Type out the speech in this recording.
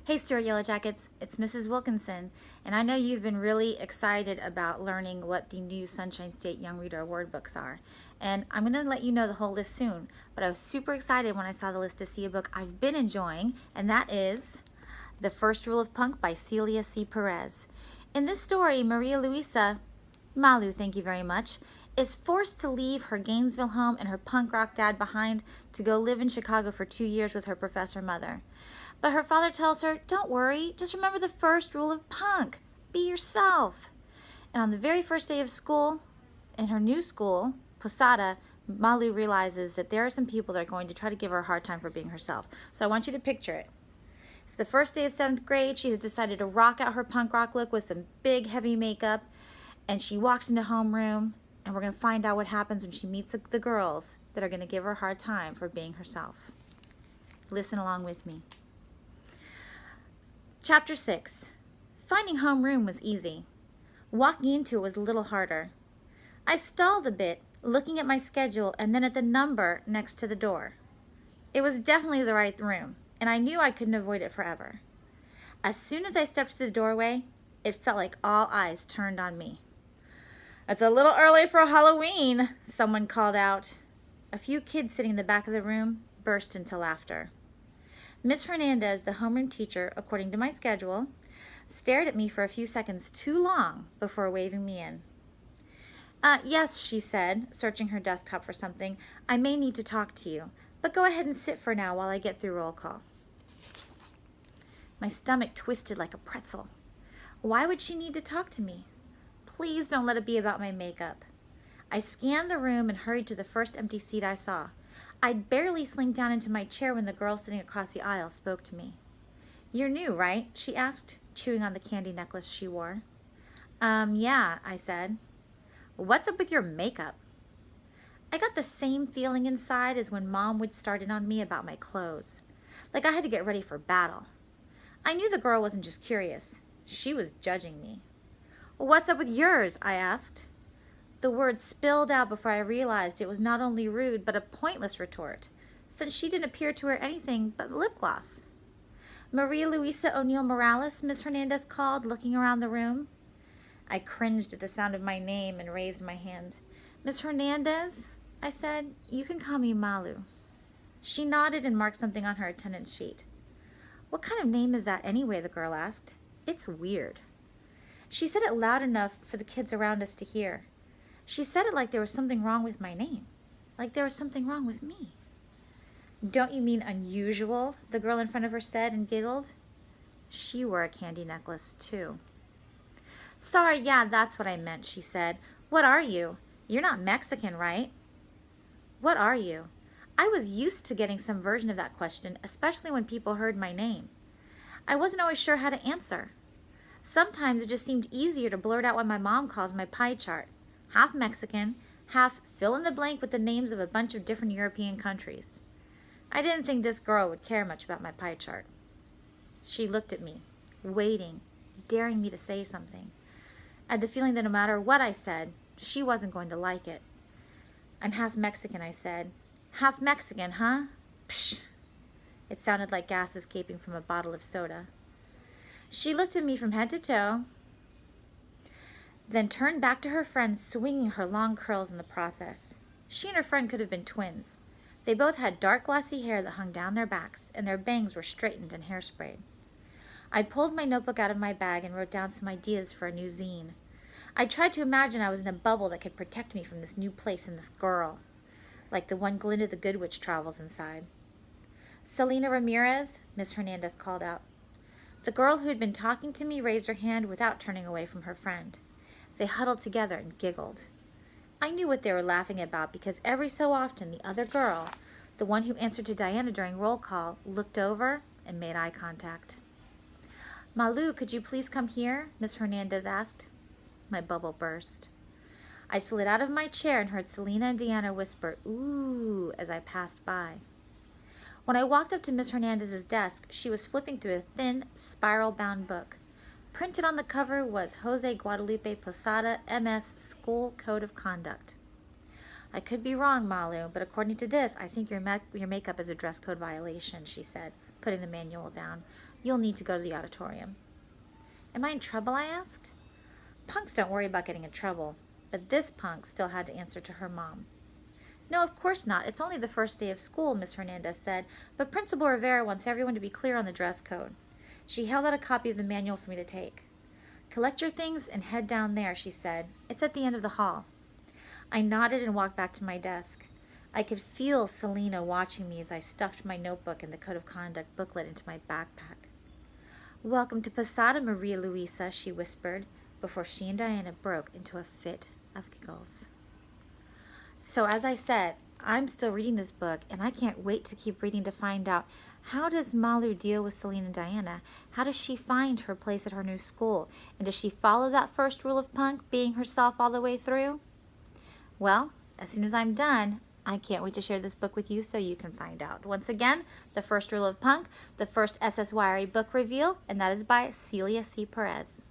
Hey Stuart Yellow Jackets, it's Mrs. Wilkinson, and I know you've been really excited about learning what the new Sunshine State Young Reader Award books are. And I'm going to let you know the whole list soon, but I was super excited when I saw the list to see a book I've been enjoying, and that is The First Rule of Punk by Celia C. Perez. In this story, Maria Luisa, Malu, thank you very much, is forced to leave her Gainesville home and her punk rock dad behind to go live in Chicago for 2 years with her professor mother. But her father tells her, don't worry, just remember the first rule of punk. Be yourself. And on the very first day of school, in her new school, Posada, Malu realizes that there are some people that are going to try to give her a hard time for being herself. So I want you to picture it. It's the first day of 7th grade. She has decided to rock out her punk rock look with some big heavy makeup. And she walks into homeroom, and we're going to find out what happens when she meets the girls that are going to give her a hard time for being herself. Listen along with me. Chapter 6. Finding homeroom was easy. Walking into it was a little harder. I stalled a bit, looking at my schedule and then at the number next to the door. It was definitely the right room, and I knew I couldn't avoid it forever. As soon as I stepped through the doorway, it felt like all eyes turned on me. "It's a little early for Halloween," someone called out. A few kids sitting in the back of the room burst into laughter. Miss Hernandez, the homeroom teacher, according to my schedule, stared at me for a few seconds too long before waving me in. Yes, she said, searching her desktop for something. "I may need to talk to you, but go ahead and sit for now while I get through roll call." My stomach twisted like a pretzel. Why would she need to talk to me? Please don't let it be about my makeup. I scanned the room and hurried to the first empty seat I saw. I'd barely slinked down into my chair when the girl sitting across the aisle spoke to me. "You're new, right?" she asked, chewing on the candy necklace she wore. Yeah," I said. "What's up with your makeup?" I got the same feeling inside as when Mom would start in on me about my clothes. Like I had to get ready for battle. I knew the girl wasn't just curious. She was judging me. "What's up with yours?" I asked. The words spilled out before I realized it was not only rude, but a pointless retort, since she didn't appear to wear anything but lip gloss. "Maria Luisa O'Neill Morales," Miss Hernandez called, looking around the room. I cringed at the sound of my name and raised my hand. "Miss Hernandez," I said, "you can call me Malu." She nodded and marked something on her attendance sheet. "What kind of name is that anyway?" the girl asked. "It's weird." She said it loud enough for the kids around us to hear. She said it like there was something wrong with my name, like there was something wrong with me. "Don't you mean unusual?" the girl in front of her said and giggled. She wore a candy necklace, too. "Sorry, yeah, that's what I meant," she said. "What are you? You're not Mexican, right?" What are you? I was used to getting some version of that question, especially when people heard my name. I wasn't always sure how to answer. Sometimes it just seemed easier to blurt out what my mom calls my pie chart. Half Mexican, half fill in the blank with the names of a bunch of different European countries. I didn't think this girl would care much about my pie chart. She looked at me, waiting, daring me to say something. I had the feeling that no matter what I said, she wasn't going to like it. "I'm half Mexican," I said. "Half Mexican, huh? Psh!" It sounded like gas escaping from a bottle of soda. She looked at me from head to toe, then turned back to her friend, swinging her long curls in the process. She and her friend could have been twins. They both had dark glossy hair that hung down their backs, and their bangs were straightened and hairsprayed. I pulled my notebook out of my bag and wrote down some ideas for a new zine. I tried to imagine I was in a bubble that could protect me from this new place and this girl, like the one Glinda the Good Witch travels inside. "Selena Ramirez," Miss Hernandez called out. The girl who had been talking to me raised her hand without turning away from her friend. They huddled together and giggled. I knew what they were laughing about because every so often the other girl, the one who answered to Diana during roll call, looked over and made eye contact. "Malu, could you please come here?" Miss Hernandez asked. My bubble burst. I slid out of my chair and heard Selena and Diana whisper, "Ooh," as I passed by. When I walked up to Miss Hernandez's desk, she was flipping through a thin, spiral-bound book. Printed on the cover was Jose Guadalupe Posada, M.S. School Code of Conduct. "I could be wrong, Malu, but according to this, I think your makeup is a dress code violation," she said, putting the manual down. You'll need to go to the auditorium. Am I in trouble? I asked. Punks don't worry about getting in trouble, but this punk still had to answer to her mom. No, of course not. It's only the first day of school, Miss Hernandez said, but Principal Rivera wants everyone to be clear on the dress code. She held out a copy of the manual for me to take. Collect your things and head down there, she said. It's at the end of the hall. I nodded and walked back to my desk. I could feel Selena watching me as I stuffed my notebook and the Code of Conduct booklet into my backpack. Welcome to Posada, Maria Luisa, she whispered, before she and Diana broke into a fit of giggles. So as I said, I'm still reading this book, and I can't wait to keep reading to find out, how does Malu deal with Selena and Diana? How does she find her place at her new school? And does she follow that first rule of punk, being herself all the way through? Well, as soon as I'm done, I can't wait to share this book with you so you can find out. Once again, The First Rule of Punk, the first SSYRE book reveal, and that is by Celia C. Perez.